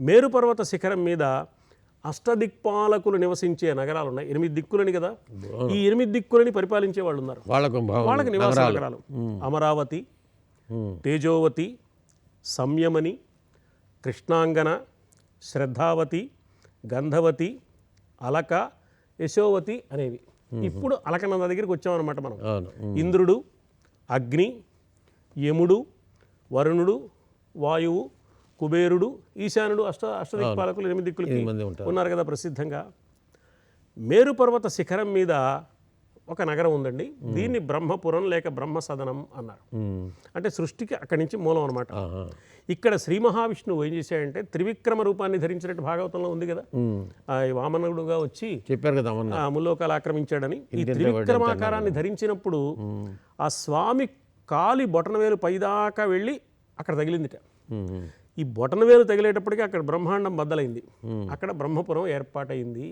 మేరుపర్వత శిఖరం మీద అష్టదిక్పాలకులు నివసించే నగరాలు ఉన్నాయి. 8 దిక్కులని కదా, ఈ 8 దిక్కులని పరిపాలించే వాళ్ళు ఉన్నారు. వాళ్ళకి నివాస నగరాలు అమరావతి, తేజోవతి, సంయమని, కృష్ణాంగన, శ్రద్ధావతి, గంధవతి, అలక, యశోవతి అనేవి. ఇప్పుడు అలకనంద దగ్గరికి వచ్చామన్నమాట మనం. ఇంద్రుడు, అగ్ని, యముడు, వరుణుడు, వాయువు, కుబేరుడు, ఈశానుడు, అష్టదిక్పాలకులు 8 దిక్కులకి ఉన్నారు కదా ప్రసిద్ధంగా. మేరుపర్వత శిఖరం మీద ఒక నగరం ఉందండి. దీన్ని బ్రహ్మపురం లేక బ్రహ్మ సదనం అన్నారు. అంటే సృష్టికి అక్కడి నుంచి మూలం అనమాట. ఇక్కడ శ్రీ మహావిష్ణువు ఏం చేశాడంటే త్రివిక్రమ రూపాన్ని ధరించినట్టు భాగవతంలో ఉంది కదా, వామనుడుగా వచ్చి చెప్పారు కదా ముల్లోకాలు ఆక్రమించాడని. ఈ త్రివిక్రమాకారాన్ని ధరించినప్పుడు ఆ స్వామి కాలి బొటనవేలు పైదాకా వెళ్ళి అక్కడ తగిలిందిట. ఈ బొటనవేలు తగిలేటప్పటికీ అక్కడ బ్రహ్మాండం బద్దలైంది. అక్కడ బ్రహ్మపురం ఏర్పాటైంది.